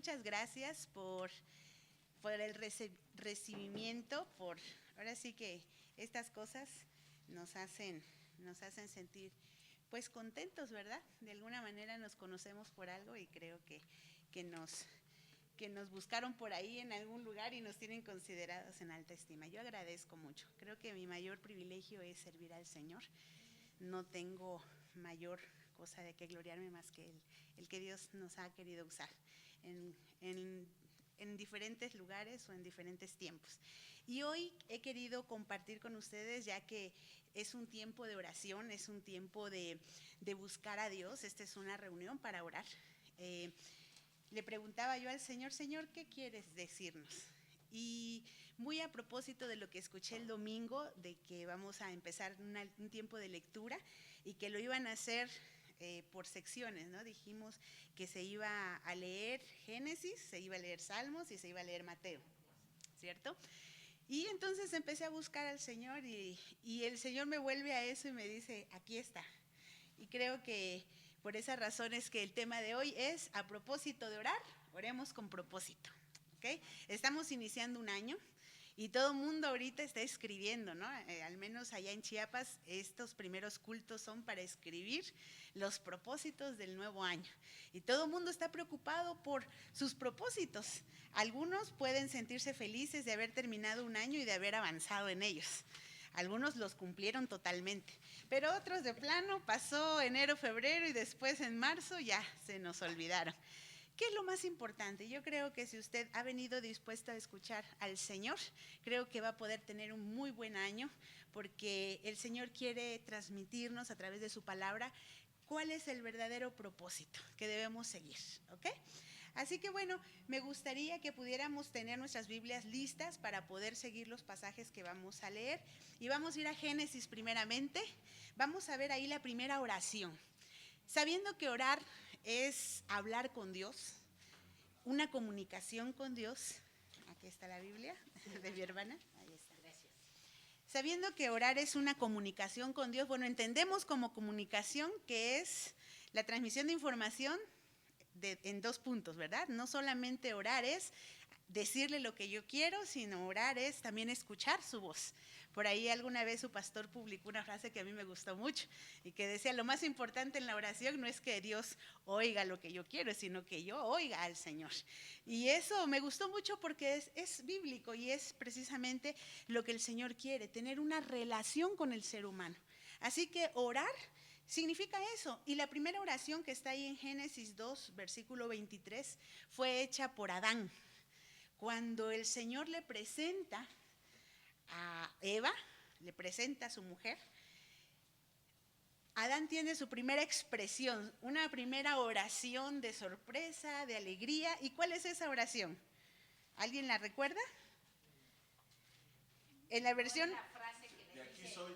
muchas gracias por el recibimiento, ahora sí que estas cosas nos hacen sentir pues contentos, ¿verdad? De alguna manera nos conocemos por algo y creo que nos buscaron por ahí en algún lugar y nos tienen considerados en alta estima. Yo agradezco mucho. Creo que mi mayor privilegio es servir al Señor. No tengo mayor cosa de que gloriarme más que el que Dios nos ha querido usar en diferentes lugares o en diferentes tiempos. Y hoy he querido compartir con ustedes, ya que es un tiempo de oración, es un tiempo de buscar a Dios. Esta es una reunión para orar. Le preguntaba yo al Señor, Señor, ¿qué quieres decirnos? Y muy a propósito de lo que escuché el domingo, de que vamos a empezar un tiempo de lectura y que lo iban a hacer por secciones, ¿no? Dijimos que se iba a leer Génesis, se iba a leer Salmos y se iba a leer Mateo, ¿cierto? Y entonces empecé a buscar al Señor y el Señor me vuelve a eso y me dice, aquí está. Y creo que por esa razón es que el tema de hoy es, a propósito de orar, oremos con propósito, ¿ok? Estamos iniciando un año y todo el mundo ahorita está escribiendo, ¿no? Al menos allá en Chiapas, estos primeros cultos son para escribir los propósitos del nuevo año. Y todo el mundo está preocupado por sus propósitos. Algunos pueden sentirse felices de haber terminado un año y de haber avanzado en ellos. Algunos los cumplieron totalmente, pero otros de plano pasó enero, febrero y después en marzo ya se nos olvidaron. ¿Qué es lo más importante? Yo creo que si usted ha venido dispuesto a escuchar al Señor, creo que va a poder tener un muy buen año, porque el Señor quiere transmitirnos a través de su palabra cuál es el verdadero propósito que debemos seguir, ¿ok? Así que bueno, me gustaría que pudiéramos tener nuestras Biblias listas para poder seguir los pasajes que vamos a leer. Y vamos a ir a Génesis primeramente. Vamos a ver ahí la primera oración. Sabiendo que orar es hablar con Dios, una comunicación con Dios. Aquí está la Biblia de mi hermana. Ahí está. Gracias. Sabiendo que orar es una comunicación con Dios, bueno, entendemos como comunicación que es la transmisión de información en dos puntos, ¿verdad? No solamente orar es decirle lo que yo quiero, sino orar es también escuchar su voz. Por ahí alguna vez su pastor publicó una frase que a mí me gustó mucho y que decía, lo más importante en la oración no es que Dios oiga lo que yo quiero, sino que yo oiga al Señor. Y eso me gustó mucho porque es bíblico y es precisamente lo que el Señor quiere, tener una relación con el ser humano. Así que orar significa eso. Y la primera oración que está ahí en Génesis 2, versículo 23, fue hecha por Adán. Cuando el Señor le presenta a Eva, le presenta a su mujer, Adán tiene su primera expresión, una primera oración de sorpresa, de alegría. ¿Y cuál es esa oración? ¿Alguien la recuerda? En la versión... De aquí soy.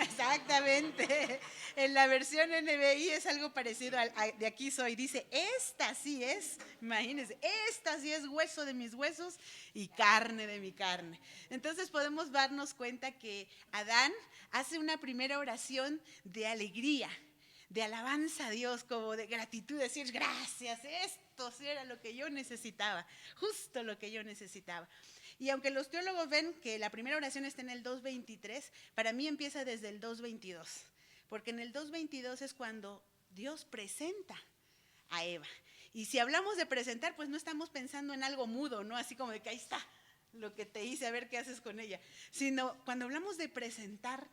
Exactamente. En la versión NBI es algo parecido de aquí soy. Dice, esta sí es, imagínense, esta sí es hueso de mis huesos y carne de mi carne. Entonces podemos darnos cuenta que Adán hace una primera oración de alegría, de alabanza a Dios, como de gratitud, decir gracias, esto sí era lo que yo necesitaba, justo lo que yo necesitaba. Y aunque los teólogos ven que la primera oración está en el 2.23, para mí empieza desde el 2.22, porque en el 2.22 es cuando Dios presenta a Eva. Y si hablamos de presentar, pues no estamos pensando en algo mudo, ¿no? Así como de que ahí está lo que te hice, a ver qué haces con ella. Sino cuando hablamos de presentar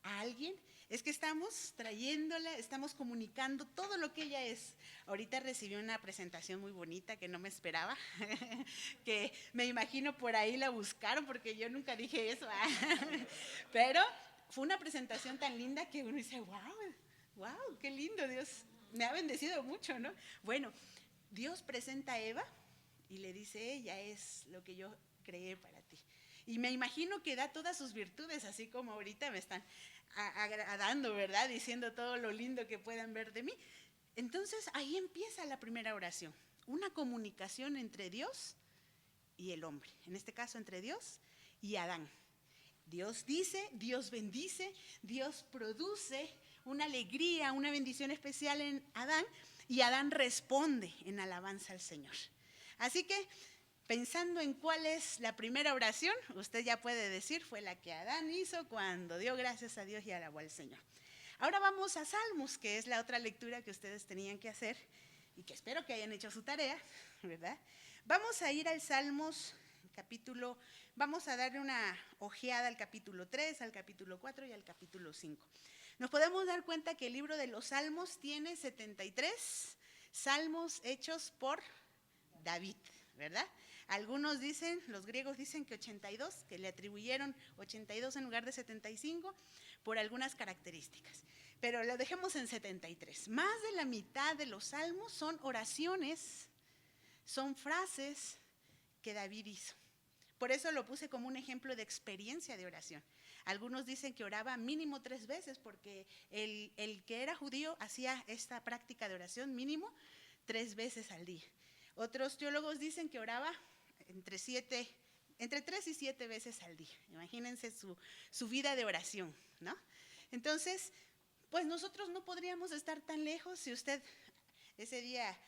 a alguien, es que estamos trayéndola, estamos comunicando todo lo que ella es. Ahorita recibí una presentación muy bonita que no me esperaba, que me imagino por ahí la buscaron porque yo nunca dije eso, pero fue una presentación tan linda que uno dice, wow, qué lindo, Dios me ha bendecido mucho, ¿no? Bueno, Dios presenta a Eva y le dice, ella es lo que yo creé para ti. Y me imagino que da todas sus virtudes, así como ahorita me están agradando, ¿verdad? Diciendo todo lo lindo que puedan ver de mí. Entonces ahí empieza la primera oración, una comunicación entre Dios y el hombre, en este caso entre Dios y Adán. Dios dice, Dios bendice, Dios produce una alegría, una bendición especial en Adán, y Adán responde en alabanza al Señor. Así que, pensando en cuál es la primera oración, usted ya puede decir, fue la que Adán hizo cuando dio gracias a Dios y alabó al Señor. Ahora vamos a Salmos, que es la otra lectura que ustedes tenían que hacer y que espero que hayan hecho su tarea, ¿verdad? Vamos a ir al Salmos capítulo, vamos a darle una ojeada al capítulo 3, al capítulo 4 y al capítulo 5. Nos podemos dar cuenta que el libro de los Salmos tiene 73 salmos hechos por David, ¿verdad? Algunos dicen, los griegos dicen que 82, que le atribuyeron 82 en lugar de 75 por algunas características. Pero lo dejemos en 73. Más de la mitad de los salmos son oraciones, son frases que David hizo. Por eso lo puse como un ejemplo de experiencia de oración. Algunos dicen que oraba mínimo 3 veces porque el que era judío hacía esta práctica de oración mínimo 3 veces al día. Otros teólogos dicen que oraba entre 3 y 7 veces al día. Imagínense su vida de oración, ¿no? Entonces, pues nosotros no podríamos estar tan lejos. Si usted ese día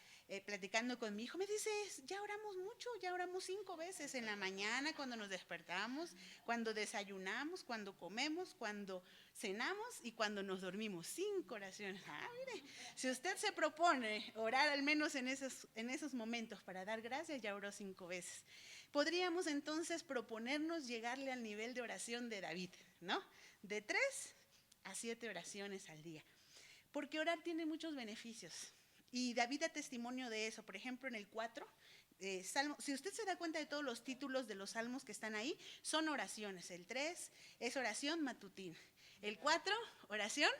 platicando con mi hijo me dice, ya oramos mucho, ya oramos 5 veces en la mañana, cuando nos despertamos, cuando desayunamos, cuando comemos, cuando cenamos y cuando nos dormimos. 5 oraciones. Mire, si usted se propone orar al menos en esos momentos para dar gracias, ya oró 5 veces. Podríamos entonces proponernos llegarle al nivel de oración de David, ¿no? De 3 a 7 oraciones al día. Porque orar tiene muchos beneficios. Y David da testimonio de eso. Por ejemplo, en el 4, Salmo, si usted se da cuenta de todos los títulos de los salmos que están ahí, son oraciones. El 3 es oración matutina. El 4, oración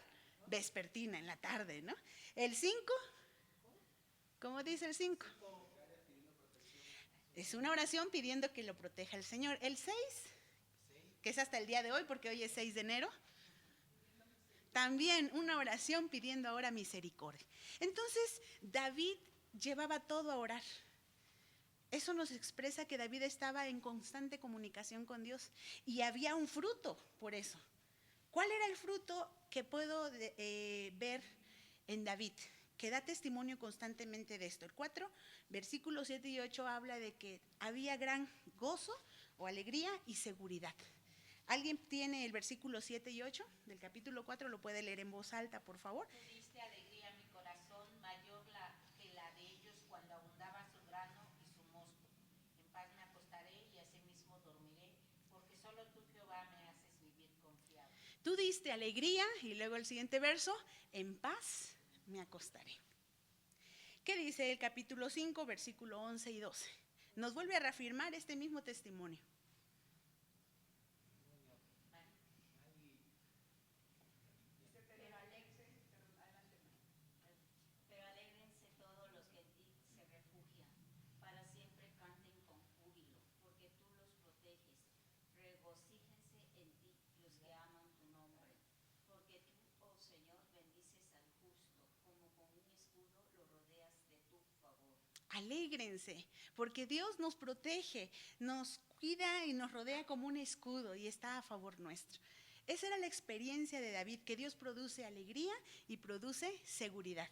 vespertina, en la tarde, ¿no? El 5, ¿cómo dice el 5? Es una oración pidiendo que lo proteja el Señor. El 6, que es hasta el día de hoy, porque hoy es 6 de enero, también una oración pidiendo ahora misericordia. Entonces, David llevaba todo a orar. Eso nos expresa que David estaba en constante comunicación con Dios y había un fruto por eso. ¿Cuál era el fruto que puedo ver en David? Que da testimonio constantemente de esto. El 4, versículos 7 y 8 habla de que había gran gozo o alegría y seguridad. ¿Alguien tiene el versículo 7 y 8 del capítulo 4? Lo puede leer en voz alta, por favor. Tú diste alegría a mi corazón, mayor que la de ellos cuando abundaba su grano y su mosto. En paz me acostaré y asimismo dormiré, porque solo tú, Jehová, me haces vivir confiado. Tú diste alegría, y luego el siguiente verso, en paz me acostaré. ¿Qué dice el capítulo 5, versículo 11 y 12? Nos vuelve a reafirmar este mismo testimonio. Alégrense, porque Dios nos protege, nos cuida y nos rodea como un escudo y está a favor nuestro. Esa era la experiencia de David, que Dios produce alegría y produce seguridad.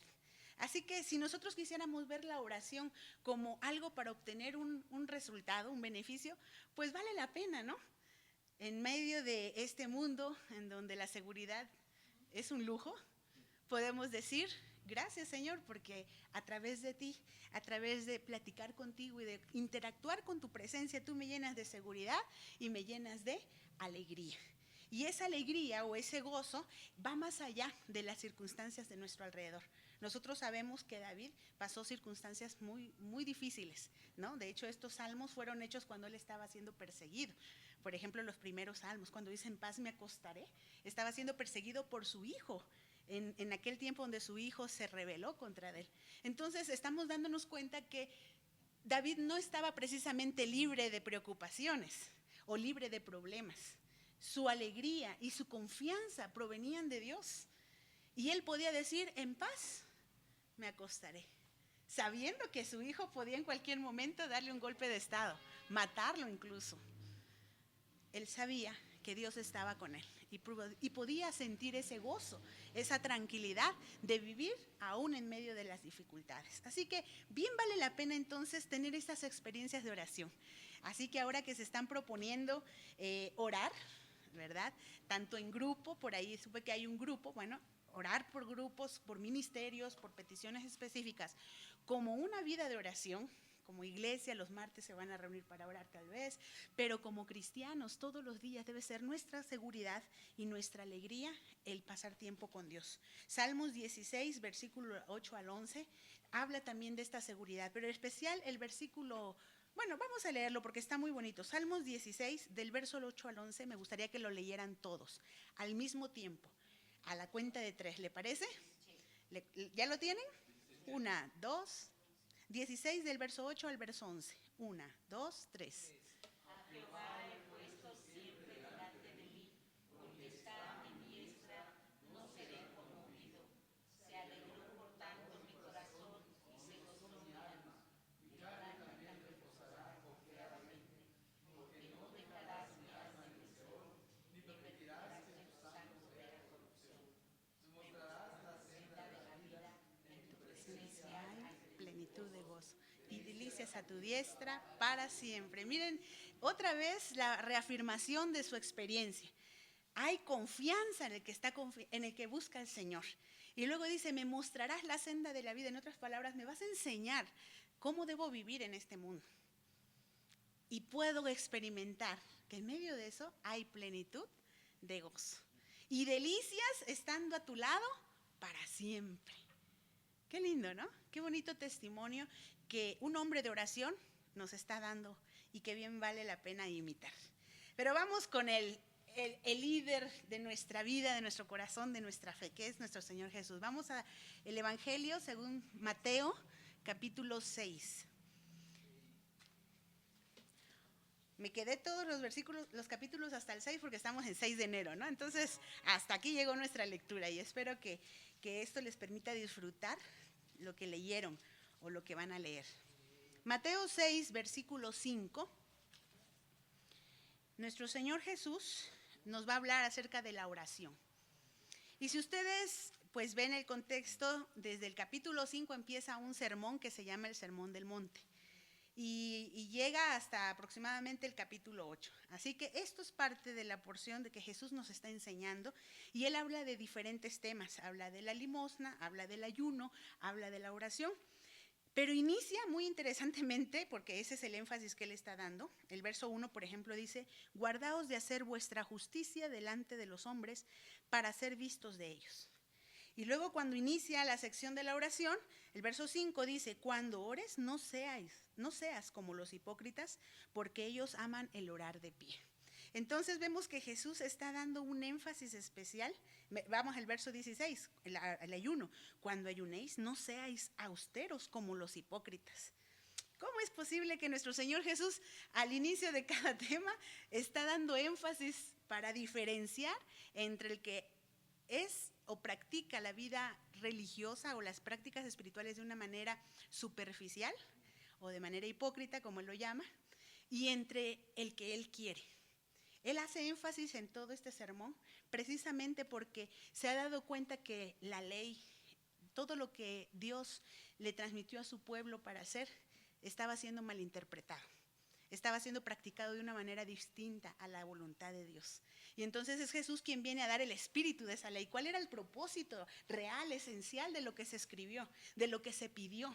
Así que si nosotros quisiéramos ver la oración como algo para obtener un resultado, un beneficio, pues vale la pena, ¿no? En medio de este mundo en donde la seguridad es un lujo, podemos decir, gracias Señor, porque a través de ti, a través de platicar contigo y de interactuar con tu presencia, tú me llenas de seguridad y me llenas de alegría. Y esa alegría o ese gozo va más allá de las circunstancias de nuestro alrededor. Nosotros sabemos que David pasó circunstancias muy, muy difíciles, ¿no? De hecho, estos salmos fueron hechos cuando él estaba siendo perseguido. Por ejemplo, los primeros salmos, cuando dice en paz me acostaré, estaba siendo perseguido por su hijo. En aquel tiempo donde su hijo se rebeló contra él. Entonces estamos dándonos cuenta que David no estaba precisamente libre de preocupaciones o libre de problemas. Su alegría y su confianza provenían de Dios. Y él podía decir, en paz me acostaré, sabiendo que su hijo podía en cualquier momento darle un golpe de estado, matarlo incluso. Él sabía que Dios estaba con él y podía sentir ese gozo, esa tranquilidad de vivir aún en medio de las dificultades. Así que bien vale la pena entonces tener estas experiencias de oración. Así que ahora que se están proponiendo orar, ¿verdad? Tanto en grupo, por ahí supe que hay un grupo, bueno, orar por grupos, por ministerios, por peticiones específicas, como una vida de oración. Como iglesia, los martes se van a reunir para orar tal vez, pero como cristianos todos los días debe ser nuestra seguridad y nuestra alegría el pasar tiempo con Dios. Salmos 16, versículo 8 al 11, habla también de esta seguridad, pero en especial el versículo, bueno, vamos a leerlo porque está muy bonito. Salmos 16, del verso 8 al 11, me gustaría que lo leyeran todos, al mismo tiempo, a la cuenta de 3, ¿le parece? ¿Ya lo tienen? 1, 2, 16 del verso 8 al verso 11. 1, 2, 3. A Jehová he puesto siempre delante de mí, porque está a mi diestra, no seré conmovido. Se alegró por tanto mi corazón y se gozó mi alma. Mi alma te reposará confiadamente, porque no dejarás mi alma en Seol, ni permitirás que tus santos vean corrupción. Me mostrarás la senda de la vida, en tu presencia hay Plenitud de gozo y delicias a tu diestra para siempre. Miren, otra vez la reafirmación de su experiencia. Hay confianza en el que en el que busca el Señor. Y luego dice, me mostrarás la senda de la vida. En otras palabras, me vas a enseñar cómo debo vivir en este mundo. Y puedo experimentar que en medio de eso hay plenitud de gozo. Y delicias estando a tu lado para siempre. Qué lindo, ¿no? Qué bonito testimonio que un hombre de oración nos está dando y que bien vale la pena imitar. Pero vamos con el líder de nuestra vida, de nuestro corazón, de nuestra fe, que es nuestro Señor Jesús. Vamos al Evangelio según Mateo, capítulo 6. Me quedé todos los capítulos hasta el 6 porque estamos en 6 de enero, ¿no? Entonces, hasta aquí llegó nuestra lectura y espero que esto les permita disfrutar lo que leyeron o lo que van a leer. Mateo 6, versículo 5. Nuestro Señor Jesús nos va a hablar acerca de la oración. Y si ustedes pues ven el contexto, desde el capítulo 5 empieza un sermón que se llama el Sermón del Monte. Y llega hasta aproximadamente el capítulo 8. Así que esto es parte de la porción de que Jesús nos está enseñando y Él habla de diferentes temas. Habla de la limosna, habla del ayuno, habla de la oración. Pero inicia muy interesantemente, porque ese es el énfasis que Él está dando. El verso 1, por ejemplo, dice, guardaos de hacer vuestra justicia delante de los hombres para ser vistos de ellos. Y luego cuando inicia la sección de la oración, el verso 5 dice, cuando ores no seas como los hipócritas, porque ellos aman el orar de pie. Entonces vemos que Jesús está dando un énfasis especial. Vamos al verso 16, el ayuno. Cuando ayunéis no seáis austeros como los hipócritas. ¿Cómo es posible que nuestro Señor Jesús al inicio de cada tema está dando énfasis para diferenciar entre el que es o practica la vida religiosa o las prácticas espirituales de una manera superficial o de manera hipócrita, como Él lo llama, y entre el que Él quiere? Él hace énfasis en todo este sermón precisamente porque se ha dado cuenta que la ley, todo lo que Dios le transmitió a su pueblo para hacer, estaba siendo malinterpretado. Estaba siendo practicado de una manera distinta a la voluntad de Dios. Y entonces es Jesús quien viene a dar el espíritu de esa ley. ¿Cuál era el propósito real, esencial de lo que se escribió, de lo que se pidió?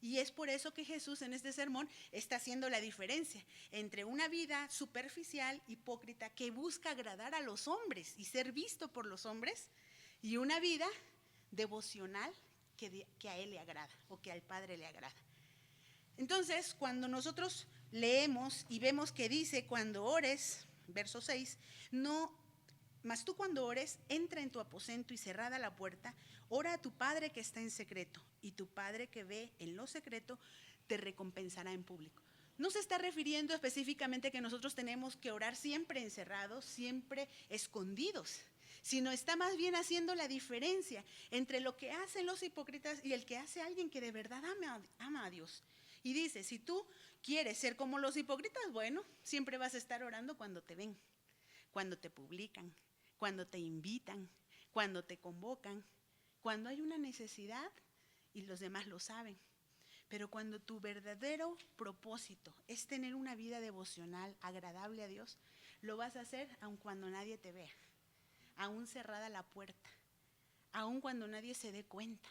Y es por eso que Jesús en este sermón está haciendo la diferencia entre una vida superficial, hipócrita, que busca agradar a los hombres y ser visto por los hombres, y una vida devocional que a Él le agrada o que al Padre le agrada. Entonces, cuando nosotros leemos y vemos que dice, cuando ores, verso 6, mas tú cuando ores, entra en tu aposento y cerrada la puerta, ora a tu Padre que está en secreto, y tu Padre que ve en lo secreto te recompensará en público. No se está refiriendo específicamente a que nosotros tenemos que orar siempre encerrados, siempre escondidos, sino está más bien haciendo la diferencia entre lo que hacen los hipócritas y el que hace alguien que de verdad ama a Dios. Y dice, si tú quieres ser como los hipócritas, bueno, siempre vas a estar orando cuando te ven. cuando te publican, cuando te invitan, cuando te convocan, cuando hay una necesidad y los demás lo saben. Pero cuando tu verdadero propósito es tener una vida devocional agradable a Dios, lo vas a hacer aun cuando nadie te vea, aún cerrada la puerta, aun cuando nadie se dé cuenta.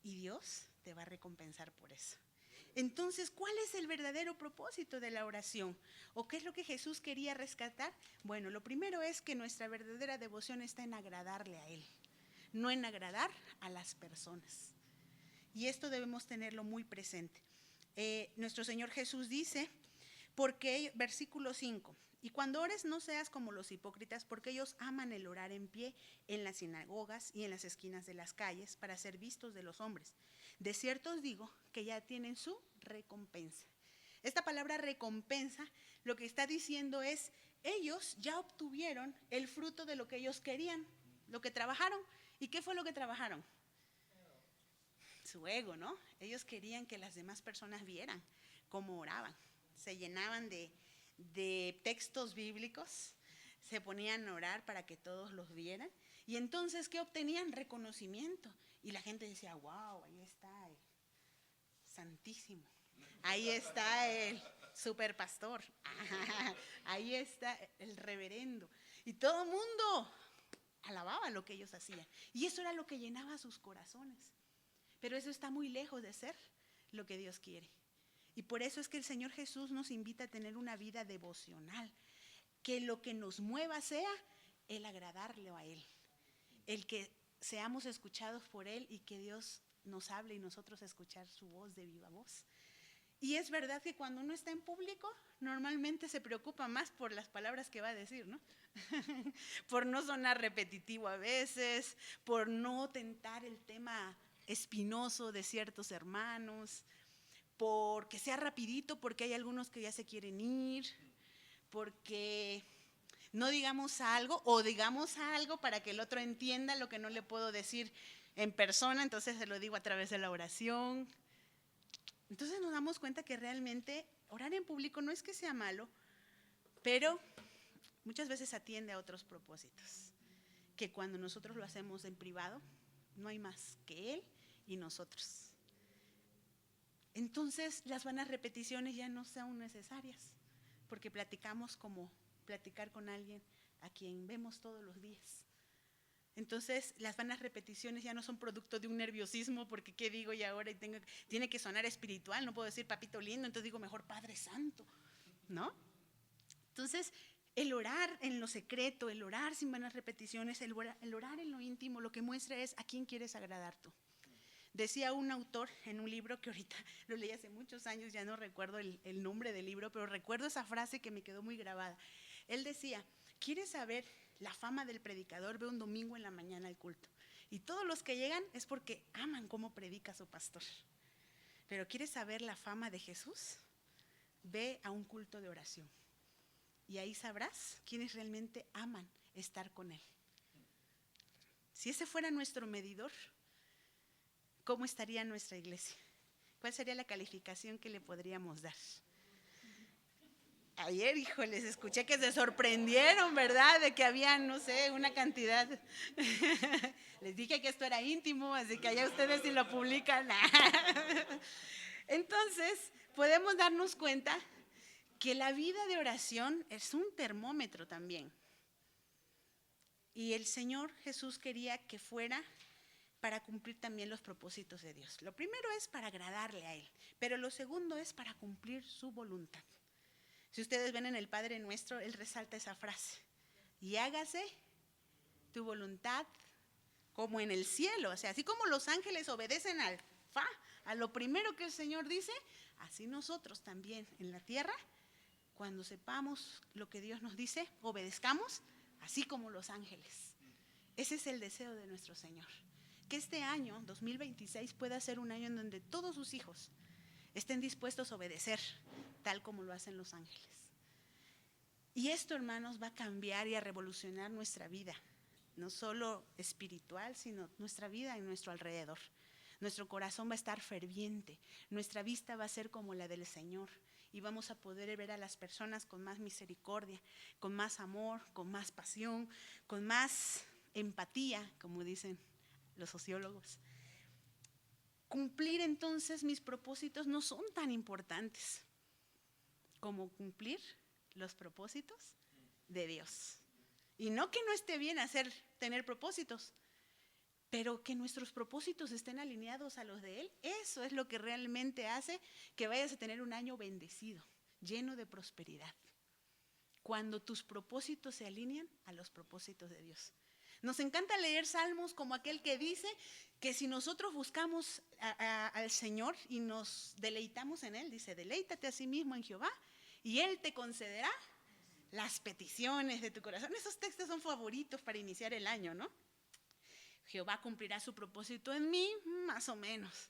Y Dios te va a recompensar por eso. Entonces, ¿cuál es el verdadero propósito de la oración? ¿O qué es lo que Jesús quería rescatar? Bueno, lo primero es que nuestra verdadera devoción está en agradarle a Él, no en agradar a las personas. Y esto debemos tenerlo muy presente. Nuestro Señor Jesús dice, versículo 5, y cuando ores no seas como los hipócritas, porque ellos aman el orar en pie en las sinagogas y en las esquinas de las calles para ser vistos de los hombres. De cierto os digo que ya tienen su recompensa. Esta palabra recompensa lo que está diciendo es, ellos ya obtuvieron el fruto de lo que ellos querían, lo que trabajaron. ¿Y qué fue lo que trabajaron? Su ego, ¿no? Ellos querían que las demás personas vieran cómo oraban. Se llenaban de textos bíblicos, se ponían a orar para que todos los vieran. Y entonces, ¿qué obtenían? Reconocimiento. Y la gente decía, wow, ahí está el santísimo. Ahí está el superpastor. Ahí está el reverendo. Y todo el mundo alababa lo que ellos hacían. Y eso era lo que llenaba sus corazones. Pero eso está muy lejos de ser lo que Dios quiere. Y por eso es que el Señor Jesús nos invita a tener una vida devocional. Que lo que nos mueva sea el agradarle a Él. El que seamos escuchados por Él y que Dios nos hable y nosotros escuchar su voz de viva voz. Y es verdad que cuando uno está en público, normalmente se preocupa más por las palabras que va a decir, ¿no? Por no sonar repetitivo a veces, por no tentar el tema espinoso de ciertos hermanos, porque sea rapidito, porque hay algunos que ya se quieren ir, porque no digamos algo o digamos algo para que el otro entienda lo que no le puedo decir en persona, entonces se lo digo a través de la oración. Entonces nos damos cuenta que realmente orar en público no es que sea malo, pero muchas veces atiende a otros propósitos, que cuando nosotros lo hacemos en privado, no hay más que Él y nosotros. Entonces las vanas repeticiones ya no son necesarias, porque platicamos como platicar con alguien a quien vemos todos los días. Entonces las vanas repeticiones ya no son producto de un nerviosismo, porque qué digo y ahora tiene que sonar espiritual, no puedo decir papito lindo, entonces digo mejor Padre Santo, ¿no? Entonces el orar en lo secreto, el orar sin vanas repeticiones, el orar en lo íntimo, lo que muestra es a quién quieres agradar tú. Decía un autor en un libro que ahorita lo leí hace muchos años, ya no recuerdo el nombre del libro, pero recuerdo esa frase que me quedó muy grabada. Él decía, ¿quieres saber la fama del predicador? Ve un domingo en la mañana al culto. Y todos los que llegan es porque aman cómo predica su pastor. Pero ¿quieres saber la fama de Jesús? Ve a un culto de oración. Y ahí sabrás quiénes realmente aman estar con Él. Si ese fuera nuestro medidor, ¿cómo estaría nuestra iglesia? ¿Cuál sería la calificación que le podríamos dar? Ayer, híjoles, escuché que se sorprendieron, ¿verdad? De que había, no sé, una cantidad. Les dije que esto era íntimo, así que allá ustedes si lo publican. Entonces, podemos darnos cuenta que la vida de oración es un termómetro también. Y el Señor Jesús quería que fuera para cumplir también los propósitos de Dios. Lo primero es para agradarle a Él, pero lo segundo es para cumplir su voluntad. Si ustedes ven en el Padre Nuestro, Él resalta esa frase. Y hágase tu voluntad como en el cielo. O sea, así como los ángeles obedecen al Fa, a lo primero que el Señor dice, así nosotros también en la tierra, cuando sepamos lo que Dios nos dice, obedezcamos, así como los ángeles. Ese es el deseo de nuestro Señor. Que este año, 2026, pueda ser un año en donde todos sus hijos estén dispuestos a obedecer, tal como lo hacen los ángeles. Y esto, hermanos, va a cambiar y a revolucionar nuestra vida, no solo espiritual, sino nuestra vida en nuestro alrededor. nuestro corazón va a estar ferviente, nuestra vista va a ser como la del Señor y vamos a poder ver a las personas con más misericordia, con más amor, con más pasión, con más empatía, como dicen los sociólogos. Cumplir entonces mis propósitos no son tan importantes como cumplir los propósitos de Dios. Y no que no esté bien tener propósitos, pero que nuestros propósitos estén alineados a los de Él. Eso es lo que realmente hace que vayas a tener un año bendecido, lleno de prosperidad. Cuando tus propósitos se alinean a los propósitos de Dios. Nos encanta leer salmos como aquel que dice que si nosotros buscamos al Señor y nos deleitamos en Él, dice, deleítate a sí mismo en Jehová y Él te concederá las peticiones de tu corazón. Esos textos son favoritos para iniciar el año, ¿no? Jehová cumplirá su propósito en mí, más o menos.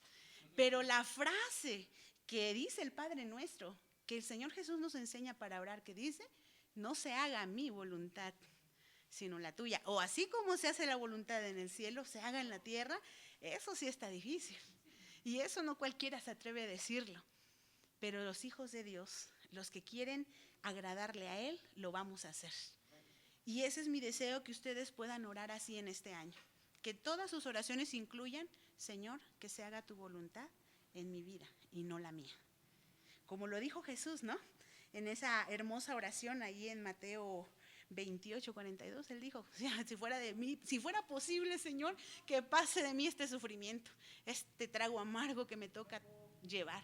Pero la frase que dice el Padre Nuestro, que el Señor Jesús nos enseña para orar, que dice, no se haga mi voluntad, sino la tuya. O así como se hace la voluntad en el cielo, se haga en la tierra. Eso sí está difícil. Y eso no cualquiera se atreve a decirlo. Pero los hijos de Dios, los que quieren agradarle a Él, lo vamos a hacer. Y ese es mi deseo, que ustedes puedan orar así en este año. Que todas sus oraciones incluyan, Señor, que se haga tu voluntad en mi vida y no la mía. Como lo dijo Jesús, ¿no? En esa hermosa oración ahí en Mateo 28:42, Él dijo, si fuera de mí, si fuera posible, Señor, que pase de mí este sufrimiento, este trago amargo que me toca llevar.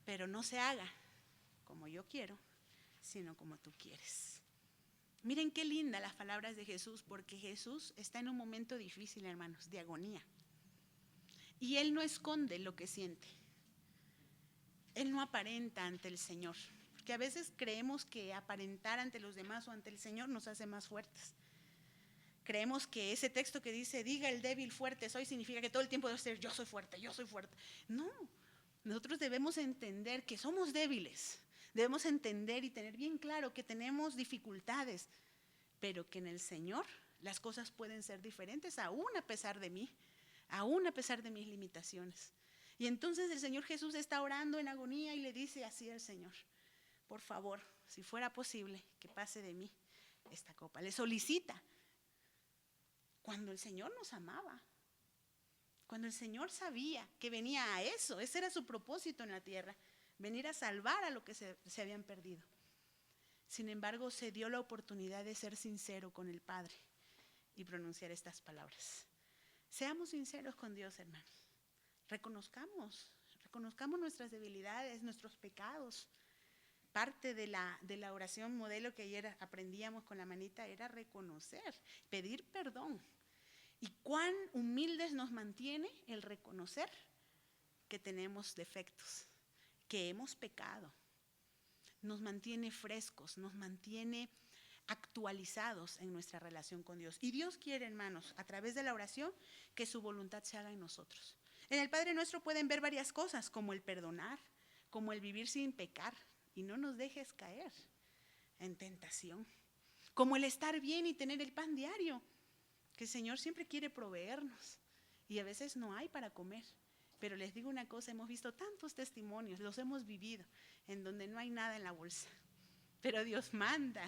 Pero no se haga como yo quiero, sino como tú quieres. Miren qué lindas las palabras de Jesús, porque Jesús está en un momento difícil, hermanos, de agonía. Y Él no esconde lo que siente. Él no aparenta ante el Señor. Que a veces creemos que aparentar ante los demás o ante el Señor nos hace más fuertes. Creemos que ese texto que dice, diga el débil fuerte soy, significa que todo el tiempo debe ser yo soy fuerte, yo soy fuerte. No, nosotros debemos entender que somos débiles. Debemos entender y tener bien claro que tenemos dificultades, pero que en el Señor las cosas pueden ser diferentes, aún a pesar de mí, aún a pesar de mis limitaciones. Y entonces el Señor Jesús está orando en agonía y le dice así al Señor, por favor, si fuera posible, que pase de mí esta copa. Le solicita. Cuando el Señor nos amaba, cuando el Señor sabía que venía a eso, ese era su propósito en la tierra, venir a salvar a los que se habían perdido. Sin embargo, se dio la oportunidad de ser sincero con el Padre y pronunciar estas palabras. Seamos sinceros con Dios, hermanos. Reconozcamos nuestras debilidades, nuestros pecados. Parte de la oración modelo que ayer aprendíamos con la manita era reconocer, pedir perdón. Y cuán humildes nos mantiene el reconocer que tenemos defectos, que hemos pecado. Nos mantiene frescos, nos mantiene actualizados en nuestra relación con Dios. Y Dios quiere, hermanos, a través de la oración, que su voluntad se haga en nosotros. En el Padre Nuestro pueden ver varias cosas, como el perdonar, como el vivir sin pecar, y no nos dejes caer en tentación, como el estar bien y tener el pan diario, que el Señor siempre quiere proveernos, y a veces no hay para comer. Pero les digo una cosa, hemos visto tantos testimonios, los hemos vivido, en donde no hay nada en la bolsa, pero Dios manda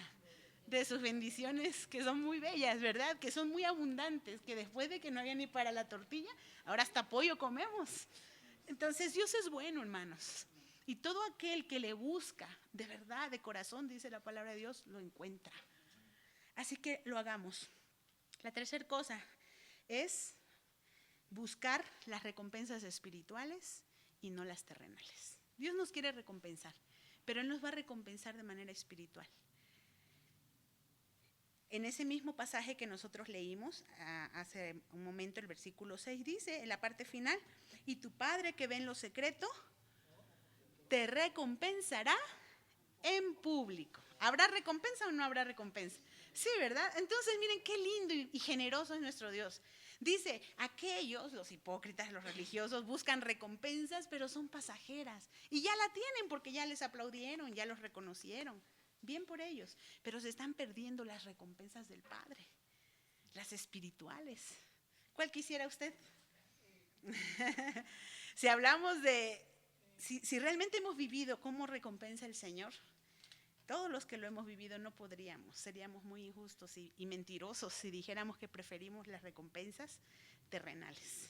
de sus bendiciones que son muy bellas, ¿verdad? Que son muy abundantes, que después de que no había ni para la tortilla, ahora hasta pollo comemos. Entonces Dios es bueno, hermanos. Y todo aquel que le busca de verdad, de corazón, dice la palabra de Dios, lo encuentra. Así que lo hagamos. La tercera cosa es buscar las recompensas espirituales y no las terrenales. Dios nos quiere recompensar, pero Él nos va a recompensar de manera espiritual. En ese mismo pasaje que nosotros leímos hace un momento, el versículo 6 dice, en la parte final, y tu Padre que ve en lo secreto, te recompensará en público. ¿Habrá recompensa o no habrá recompensa? Sí, ¿verdad? Entonces miren qué lindo y generoso es nuestro Dios. Dice, aquellos, los hipócritas, los religiosos, buscan recompensas, pero son pasajeras. Y ya la tienen porque ya les aplaudieron, ya los reconocieron. Bien por ellos, pero se están perdiendo las recompensas del Padre, las espirituales. ¿Cuál quisiera usted? Si hablamos de, si realmente hemos vivido cómo recompensa el Señor, todos los que lo hemos vivido no podríamos, seríamos muy injustos y mentirosos si dijéramos que preferimos las recompensas terrenales.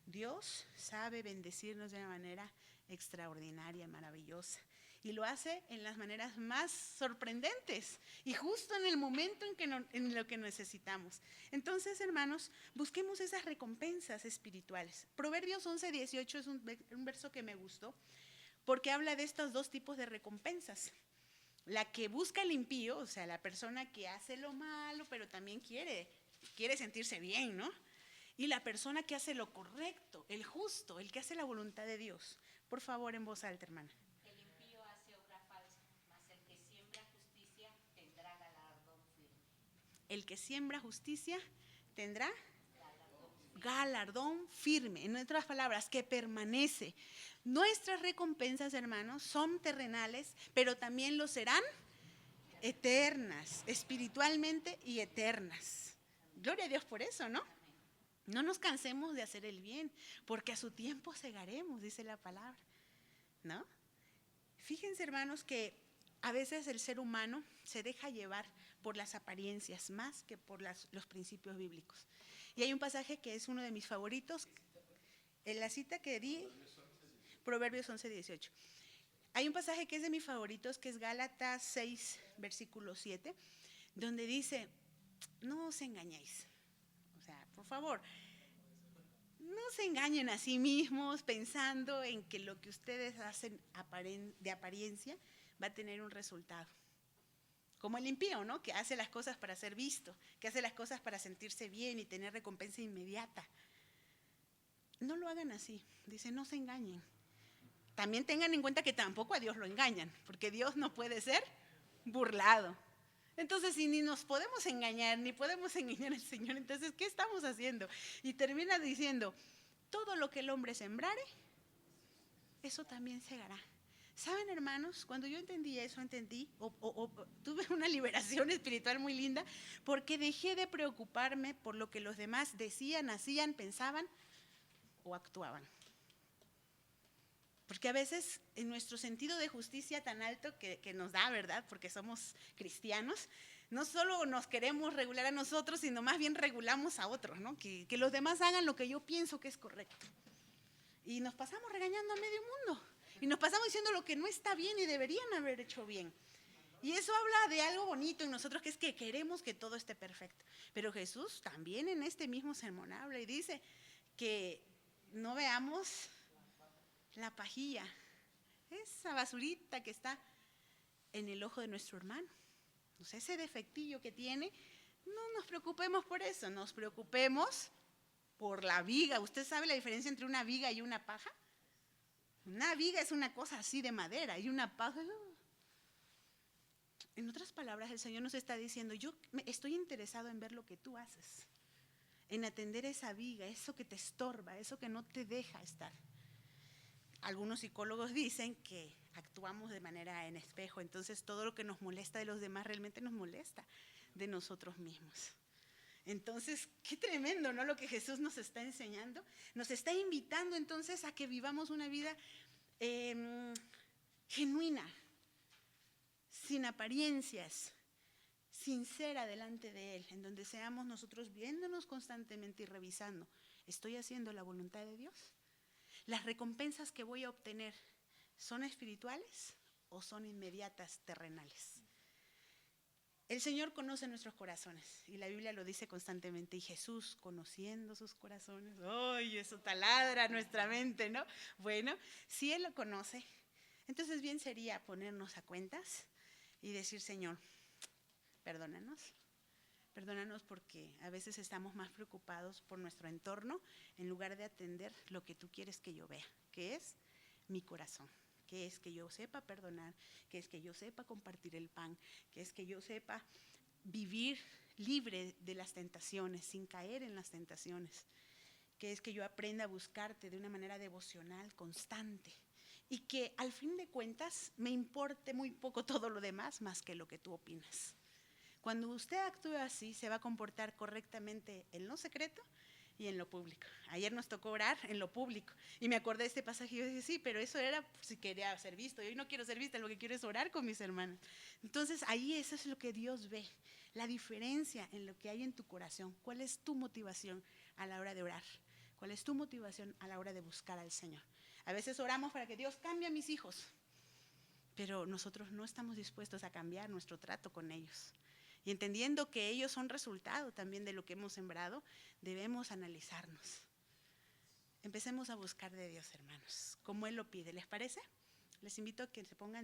Dios sabe bendecirnos de una manera extraordinaria, maravillosa. Y lo hace en las maneras más sorprendentes y justo en el momento en lo que necesitamos. Entonces, hermanos, busquemos esas recompensas espirituales. Proverbios 11:18 es un verso que me gustó porque habla de estos dos tipos de recompensas. La que busca el impío, o sea, la persona que hace lo malo, pero también quiere sentirse bien, ¿no? Y la persona que hace lo correcto, el justo, el que hace la voluntad de Dios. Por favor, en voz alta, hermana. El impío hace obra falsa, mas el que siembra justicia tendrá galardón firme. El que siembra justicia tendrá galardón firme. En otras palabras, que permanece. Nuestras recompensas, hermanos, son terrenales, pero también lo serán eternas, espiritualmente y eternas. Gloria a Dios por eso, ¿no? No nos cansemos de hacer el bien, porque a su tiempo segaremos, dice la palabra, ¿no? Fíjense, hermanos, que a veces el ser humano se deja llevar por las apariencias más que por los principios bíblicos. Y hay un pasaje que es uno de mis favoritos, en la cita que di, Proverbios 11:18. Hay un pasaje que es de mis favoritos, que es Gálatas 6, versículo 7, donde dice, no os engañéis. O sea, por favor, no se engañen a sí mismos pensando en que lo que ustedes hacen de apariencia va a tener un resultado. Como el impío, ¿no? Que hace las cosas para ser visto, que hace las cosas para sentirse bien y tener recompensa inmediata. No lo hagan así. Dice, no se engañen. También tengan en cuenta que tampoco a Dios lo engañan, porque Dios no puede ser burlado. Entonces, si ni nos podemos engañar, ni podemos engañar al Señor, entonces, ¿qué estamos haciendo? Y termina diciendo, todo lo que el hombre sembrare, eso también segará. ¿Saben, hermanos? Cuando yo entendí eso, tuve una liberación espiritual muy linda, porque dejé de preocuparme por lo que los demás decían, hacían, pensaban o actuaban. Porque a veces en nuestro sentido de justicia tan alto que nos da, ¿verdad? Porque somos cristianos, no solo nos queremos regular a nosotros, sino más bien regulamos a otros, ¿no? Que los demás hagan lo que yo pienso que es correcto. Y nos pasamos regañando a medio mundo. Y nos pasamos diciendo lo que no está bien y deberían haber hecho bien. Y eso habla de algo bonito en nosotros, que es que queremos que todo esté perfecto. Pero Jesús también en este mismo sermón habla y dice que no veamos la pajilla, esa basurita que está en el ojo de nuestro hermano. O sea, ese defectillo que tiene, no nos preocupemos por eso, nos preocupemos por la viga. ¿Usted sabe la diferencia entre una viga y una paja? Una viga es una cosa así de madera y una paja... En otras palabras, el Señor nos está diciendo, yo estoy interesado en ver lo que tú haces, en atender esa viga, eso que te estorba, eso que no te deja estar. Algunos psicólogos dicen que actuamos de manera en espejo, entonces todo lo que nos molesta de los demás realmente nos molesta de nosotros mismos. Entonces, qué tremendo, ¿no? Lo que Jesús nos está enseñando. Nos está invitando entonces a que vivamos una vida genuina, sin apariencias, sincera delante de Él, en donde seamos nosotros viéndonos constantemente y revisando, ¿estoy haciendo la voluntad de Dios? ¿Las recompensas que voy a obtener son espirituales o son inmediatas, terrenales? El Señor conoce nuestros corazones y la Biblia lo dice constantemente. Y Jesús, conociendo sus corazones, ¡ay, eso taladra nuestra mente!, ¿no? Bueno, si Él lo conoce, entonces bien sería ponernos a cuentas y decir, Señor, perdónanos. Perdónanos porque a veces estamos más preocupados por nuestro entorno en lugar de atender lo que tú quieres que yo vea, que es mi corazón, que es que yo sepa perdonar, que es que yo sepa compartir el pan, que es que yo sepa vivir libre de las tentaciones, sin caer en las tentaciones, que es que yo aprenda a buscarte de una manera devocional, constante, y que al fin de cuentas me importe muy poco todo lo demás más que lo que tú opinas. Cuando usted actúe así, se va a comportar correctamente en lo secreto y en lo público. Ayer nos tocó orar en lo público y me acordé de este pasaje y yo dije, sí, pero eso era si quería ser visto. Y hoy no quiero ser vista, lo que quiero es orar con mis hermanos. Entonces ahí eso es lo que Dios ve, la diferencia en lo que hay en tu corazón. ¿Cuál es tu motivación a la hora de orar? ¿Cuál es tu motivación a la hora de buscar al Señor? A veces oramos para que Dios cambie a mis hijos, pero nosotros no estamos dispuestos a cambiar nuestro trato con ellos. Y entendiendo que ellos son resultado también de lo que hemos sembrado, debemos analizarnos. Empecemos a buscar de Dios, hermanos, como Él lo pide. ¿Les parece? Les invito a que se pongan